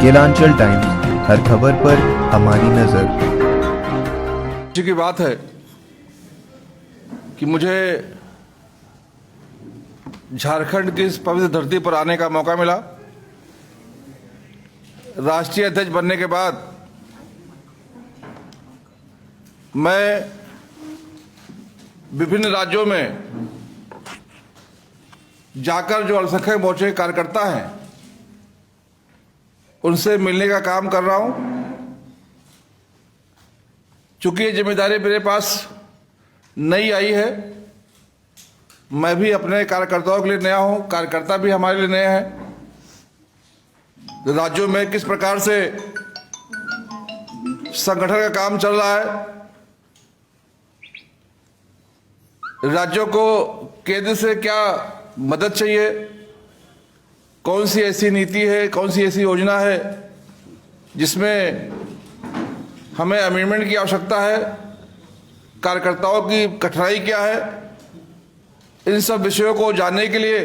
Kelanchal times, हर खबर पर हमारी नजर। खुशी की बात है कि मुझे झारखंड की इस पवित्र धरती पर आने का मौका मिला। राष्ट्रीय अध्यक्ष बनने के बाद मैं विभिन्न राज्यों में जाकर जो अल्पसंख्यक मोर्चे के कार्यकर्ता हैं उनसे मिलने का काम कर रहा हूं। चूंकि ये जिम्मेदारी मेरे पास नई आई है, मैं भी अपने कार्यकर्ताओं के लिए नया हूं, कार्यकर्ता भी हमारे लिए नए हैं। राज्यों में किस प्रकार से संगठन का काम चल रहा है, राज्यों को केंद्र से क्या मदद चाहिए, कौन सी ऐसी नीति है, कौन सी ऐसी योजना है जिसमें हमें अमेंडमेंट की आवश्यकता है, कार्यकर्ताओं की कठिनाई क्या है, इन सब विषयों को जानने के लिए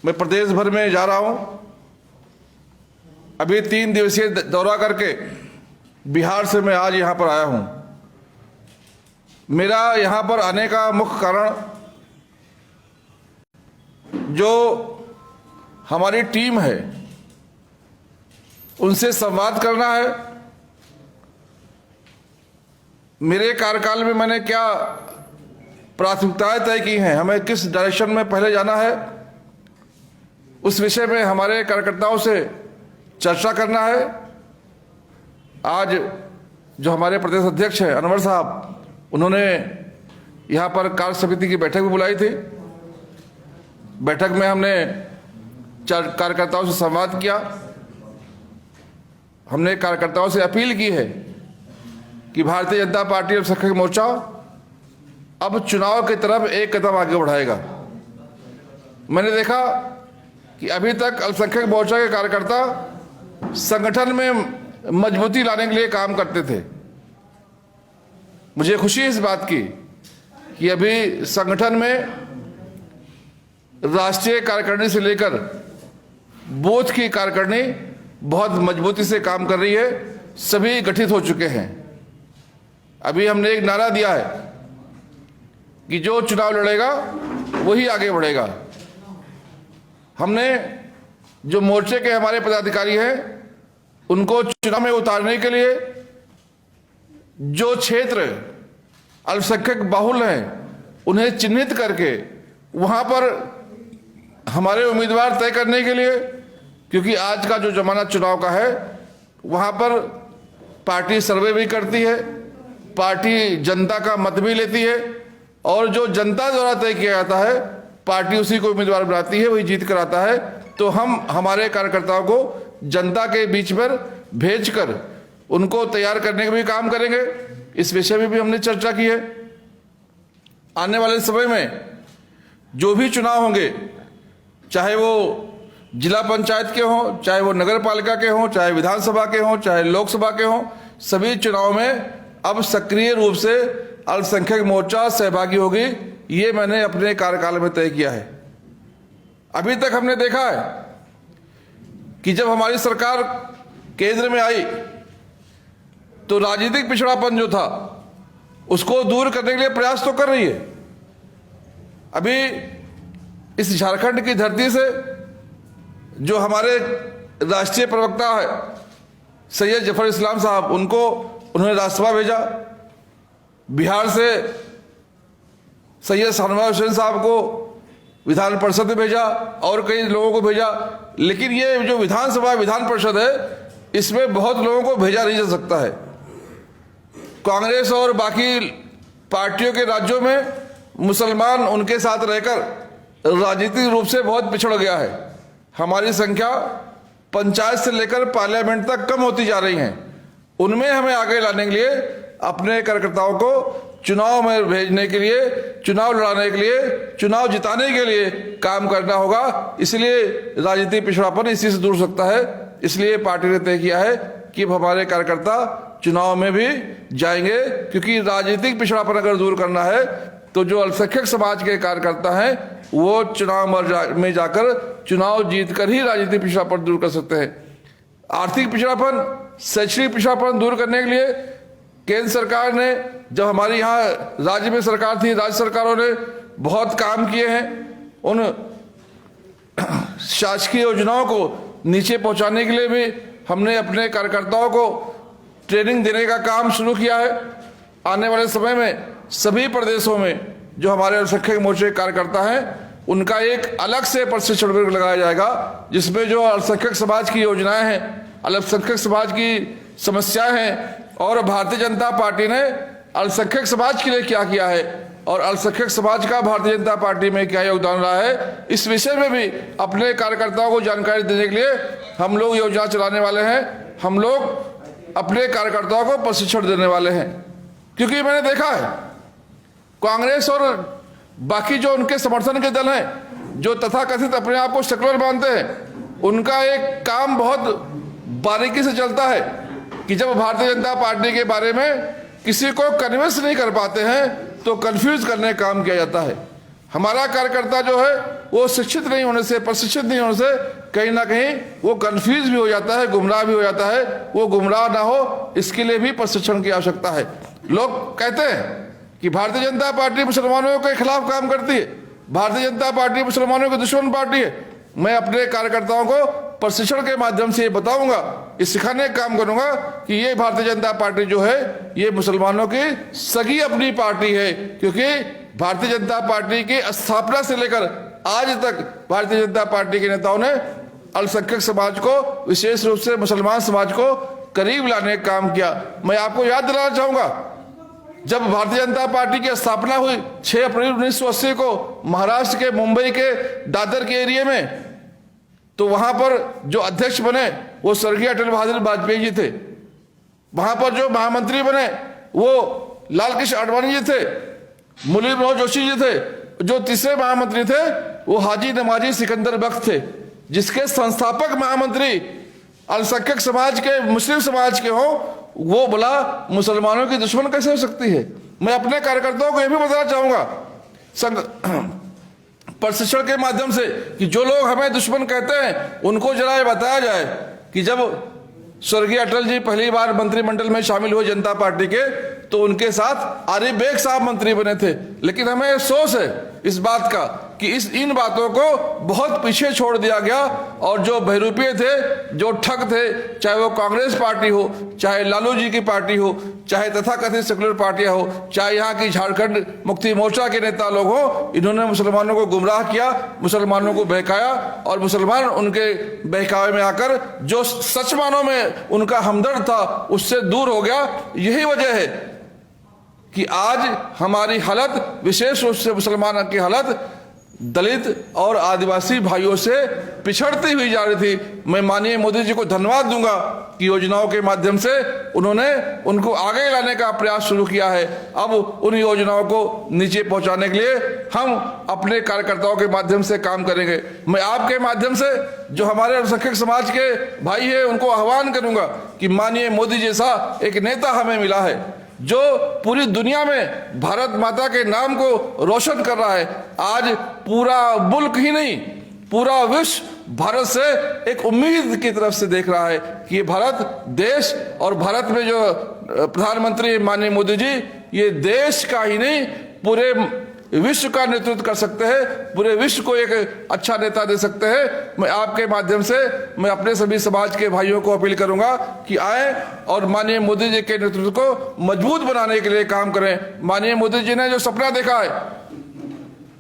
मैं प्रदेश भर में जा रहा हूं। अभी 3 दिवसीय दौरा करके बिहार से मैं आज यहां पर आया हूं। मेरा यहां पर आने का मुख्य कारण जो हमारी टीम है उनसे संवाद करना है। मेरे कार्यकाल में मैंने क्या प्राथमिकताएं तय की हैं, हमें किस डायरेक्शन में पहले जाना है, उस विषय में हमारे कार्यकर्ताओं से चर्चा करना है। आज जो हमारे प्रदेश अध्यक्ष हैं अनवर साहब, उन्होंने यहाँ पर कार्य समिति की बैठक भी बुलाई थी। बैठक में हमने कार्यकर्ताओं से संवाद किया। हमने कार्यकर्ताओं से अपील की है कि भारतीय जनता पार्टी अल्पसंख्यक मोर्चा अब चुनाव की तरफ एक कदम आगे बढ़ाएगा। मैंने देखा कि अभी तक अल्पसंख्यक मोर्चा के कार्यकर्ता संगठन में मजबूती लाने के लिए काम करते थे। मुझे खुशी है इस बात की कि अभी संगठन में राष्ट्रीय कार्यकारिणी से लेकर बूथ की कार्यकारिणी बहुत मजबूती से काम कर रही है। सभी गठित हो चुके हैं। अभी हमने एक नारा दिया है कि जो चुनाव लड़ेगा वही आगे बढ़ेगा। हमने जो मोर्चे के हमारे पदाधिकारी हैं उनको चुनाव में उतारने के लिए जो क्षेत्र अल्पसंख्यक बाहुल हैं उन्हें चिन्हित करके वहां पर हमारे उम्मीदवार तय करने के लिए, क्योंकि आज का जो जमाना चुनाव का है वहां पर पार्टी सर्वे भी करती है, पार्टी जनता का मत भी लेती है और जो जनता द्वारा तय किया जाता है पार्टी उसी को उम्मीदवार बनाती है, वही जीत कर आता है। तो हम हमारे कार्यकर्ताओं को जनता के बीच में भेजकर उनको तैयार करने का भी काम करेंगे। इस विषय में भी हमने चर्चा की है। आने वाले समय में जो भी चुनाव होंगे, चाहे वो जिला पंचायत के हों, चाहे वो नगर पालिका के हों, चाहे विधानसभा के हों, चाहे लोकसभा के हों, सभी चुनाव में अब सक्रिय रूप से अल्पसंख्यक मोर्चा सहभागी होगी। ये मैंने अपने कार्यकाल में तय किया है। अभी तक हमने देखा है कि जब हमारी सरकार केंद्र में आई तो राजनीतिक पिछड़ापन जो था उसको दूर करने के लिए प्रयास तो कर रही है। अभी इस झारखंड की धरती से जो हमारे राष्ट्रीय प्रवक्ता है सैयद जफर इस्लाम साहब, उन्होंने राज्यसभा भेजा। बिहार से सैयद शाहनवाज हुसैन साहब को विधान परिषद में भेजा और कई लोगों को भेजा। लेकिन ये जो विधानसभा विधान परिषद है इसमें बहुत लोगों को भेजा नहीं जा सकता है। कांग्रेस और बाकी पार्टियों के राज्यों में मुसलमान उनके साथ रहकर राजनीतिक रूप से बहुत पिछड़ गया है। हमारी संख्या पंचायत से लेकर पार्लियामेंट तक कम होती जा रही है। उनमें हमें आगे लाने के लिए अपने कार्यकर्ताओं को चुनाव में भेजने के लिए, चुनाव लड़ाने के लिए, चुनाव जिताने के लिए काम करना होगा। इसलिए राजनीतिक पिछड़ापन इसी से दूर हो सकता है। इसलिए पार्टी ने तय किया है कि हमारे कार्यकर्ता चुनाव में भी जाएंगे, क्योंकि राजनीतिक पिछड़ापन अगर दूर करना है तो जो अल्पसंख्यक समाज के कार्यकर्ता हैं वो चुनाव में जाकर चुनाव जीतकर ही राजनीतिक पिछड़ापन दूर कर सकते हैं। आर्थिक पिछड़ापन, शैक्षणिक पिछड़ापन दूर करने के लिए केंद्र सरकार ने, जब हमारी यहाँ राज्य में सरकार थी, राज्य सरकारों ने बहुत काम किए हैं। उन शासकीय योजनाओं को नीचे पहुंचाने के लिए भी हमने अपने कार्यकर्ताओं को ट्रेनिंग देने का काम शुरू किया है। आने वाले समय में सभी प्रदेशों में जो हमारे अल्पसंख्यक मोर्चे कार्यकर्ता हैं, उनका एक अलग से प्रशिक्षण वर्ग लगाया जाएगा, जिसमें जो अल्पसंख्यक समाज की योजनाएं हैं, अल्पसंख्यक समाज की समस्याएं हैं और भारतीय जनता पार्टी ने अल्पसंख्यक समाज के लिए क्या किया है और अल्पसंख्यक समाज का भारतीय जनता पार्टी में क्या योगदान रहा है, इस विषय में भी अपने कार्यकर्ताओं को जानकारी देने के लिए हम लोग योजना चलाने वाले हैं। हम लोग अपने कार्यकर्ताओं को प्रशिक्षण देने वाले हैं, क्योंकि मैंने देखा है कांग्रेस और बाकी जो उनके समर्थन के दल हैं, जो तथाकथित अपने आप को सेकुलर मानते हैं, उनका एक काम बहुत बारीकी से चलता है कि जब भारतीय जनता पार्टी के बारे में किसी को कन्विंस नहीं कर पाते हैं तो कंफ्यूज करने का काम किया जाता है। हमारा कार्यकर्ता जो है वो शिक्षित नहीं होने से, प्रशिक्षित नहीं होने से कहीं ना कहीं वो कंफ्यूज भी हो जाता है, गुमराह भी हो जाता है। वो गुमराह ना हो, इसके लिए भी प्रशिक्षण की आवश्यकता है। लोग कहते हैं कि भारतीय जनता पार्टी मुसलमानों के खिलाफ काम करती है, भारतीय जनता पार्टी मुसलमानों की दुश्मन पार्टी है। मैं अपने कार्यकर्ताओं को प्रशिक्षण के माध्यम से ये बताऊंगा, ये सिखाने का काम करूंगा कि ये भारतीय जनता पार्टी जो है ये मुसलमानों की सगी अपनी पार्टी है, क्योंकि भारतीय जनता पार्टी की स्थापना से लेकर आज तक भारतीय जनता पार्टी के नेताओं ने अल्पसंख्यक समाज को, विशेष रूप से मुसलमान समाज को करीब लाने का काम किया। मैं आपको याद दिलाना चाहूंगा, जब भारतीय जनता पार्टी की स्थापना हुई 6 अप्रैल 1980 को महाराष्ट्र के मुंबई के दादर के एरिया में, तो वहां पर जो अध्यक्ष बने वो स्वर्गीय अटल बिहारी वाजपेयी जी थे। वहां पर जो महामंत्री बने वो लाल कृष्ण आडवाणी जी थे, मुरली मनोहर जोशी जी थे। जो तीसरे महामंत्री थे वो हाजी नमाजी सिकंदर बख्त थे, जिसके संस्थापक महामंत्री अल्पसंख्यक समाज के, मुस्लिम समाज के हों, वो बोला मुसलमानों की दुश्मन कैसे हो सकती है। मैं अपने कार्यकर्ताओं को यह भी बताना चाहूंगा प्रशिक्षण के माध्यम से कि जो लोग हमें दुश्मन कहते हैं उनको जरा ये बताया जाए कि जब स्वर्गीय अटल जी पहली बार मंत्रिमंडल में शामिल हुए जनता पार्टी के, तो उनके साथ आरिफ बेग साहब मंत्री बने थे। लेकिन हमें अफसोस है इस बात का कि इन बातों को बहुत पीछे छोड़ दिया गया और जो बहरूपिये थे, जो ठग थे, चाहे वो कांग्रेस पार्टी हो, चाहे लालू जी की पार्टी हो, चाहे तथाकथित सेकुलर पार्टियां हो, चाहे यहाँ की झारखंड मुक्ति मोर्चा के नेता लोग हो, इन्होंने मुसलमानों को गुमराह किया, मुसलमानों को बहकाया और मुसलमान उनके बहकावे में आकर जो सच मानों में उनका हमदर्द था उससे दूर हो गया। यही वजह है कि आज हमारी हालत, विशेष रूप से मुसलमान की हालत दलित और आदिवासी भाइयों से पिछड़ती हुई जा रही थी। मैं माननीय मोदी जी को धन्यवाद दूंगा कि योजनाओं के माध्यम से उन्होंने उनको आगे लाने का प्रयास शुरू किया है। अब उन योजनाओं को नीचे पहुंचाने के लिए हम अपने कार्यकर्ताओं के माध्यम से काम करेंगे। मैं आपके माध्यम से जो हमारे अल्पसंख्यक समाज के भाई हैं उनको आह्वान करूंगा कि माननीय मोदी जैसा एक नेता हमें मिला है जो पूरी दुनिया में भारत माता के नाम को रोशन कर रहा है। आज पूरा मुल्क ही नहीं, पूरा विश्व भारत से एक उम्मीद की तरफ से देख रहा है कि ये भारत देश, और भारत में जो प्रधानमंत्री माननीय मोदी जी ये देश का ही नहीं पूरे विश्व का नेतृत्व कर सकते हैं, पूरे विश्व को एक अच्छा नेता दे सकते हैं। मैं आपके माध्यम से मैं अपने सभी समाज के भाइयों को अपील करूंगा कि आए और माननीय मोदी जी के नेतृत्व को मजबूत बनाने के लिए काम करें। माननीय मोदी जी ने जो सपना देखा है,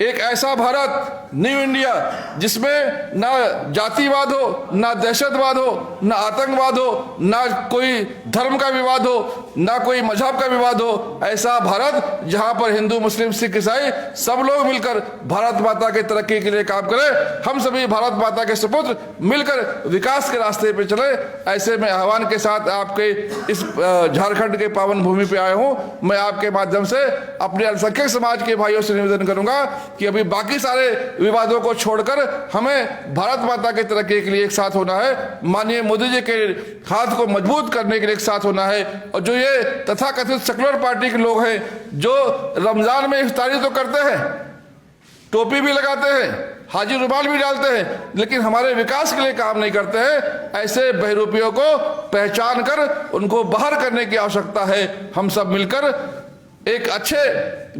एक ऐसा भारत, न्यू इंडिया, जिसमें ना जातिवाद हो, ना दहशतवाद हो, ना आतंकवाद हो, ना कोई धर्म का विवाद हो, ना कोई मजहब का विवाद हो। ऐसा भारत जहां पर हिंदू, मुस्लिम, सिख, ईसाई सब लोग मिलकर भारत माता के तरक्की के लिए काम करें। हम सभी भारत माता के सुपुत्र मिलकर विकास के रास्ते पे चले। ऐसे में आह्वान के साथ आपके इस झारखंड के पावन भूमि पे आया हूं। मैं आपके माध्यम से अपने अल्पसंख्यक समाज के भाइयों से निवेदन करूंगा कि अभी बाकी सारे विवादों को छोड़कर हमें भारत माता की तरक्की के लिए एक साथ होना है, माननीय मोदी जी के हाथ को मजबूत करने के लिए एक साथ होना है। और जो ये तथाकथित सेकुलर पार्टी के लोग हैं जो रमजान में इफ्तारी तो करते हैं, टोपी भी लगाते हैं, हाजी रुमाल भी डालते हैं, लेकिन हमारे विकास के लिए काम नहीं करते हैं। ऐसे बहरूपियों को पहचान कर उनको बाहर करने की आवश्यकता है। हम सब मिलकर एक अच्छे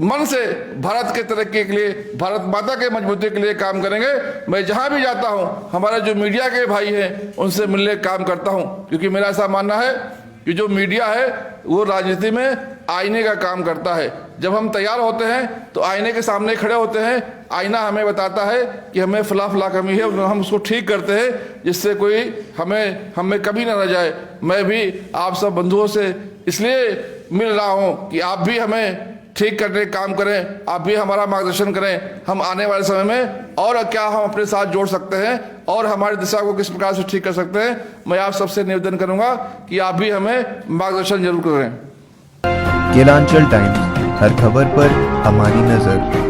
मन से भारत के तरक्की के लिए, भारत माता के मजबूती के लिए काम करेंगे। मैं जहां भी जाता हूं, हमारे जो मीडिया के भाई हैं उनसे मिलने का काम करता हूं, क्योंकि मेरा ऐसा मानना है कि जो मीडिया है वो राजनीति में आईने का काम करता है। जब हम तैयार होते हैं तो आईने के सामने खड़े होते हैं, आईना हमें बताता है कि हमें फला कमी है, हम उसको ठीक करते हैं, जिससे कोई हमें कभी ना रह जाए। मैं भी आप सब बंधुओं से इसलिए मिल रहा हूं कि आप भी हमें ठीक करने का काम करें, आप भी हमारा मार्गदर्शन करें। हम आने वाले समय में और क्या हम अपने साथ जोड़ सकते हैं और हमारी दिशा को किस प्रकार से ठीक कर सकते हैं, मैं आप सबसे निवेदन करूंगा कि आप भी हमें मार्गदर्शन जरूर करें। केलांचल टाइम्स, हर खबर पर हमारी नजर।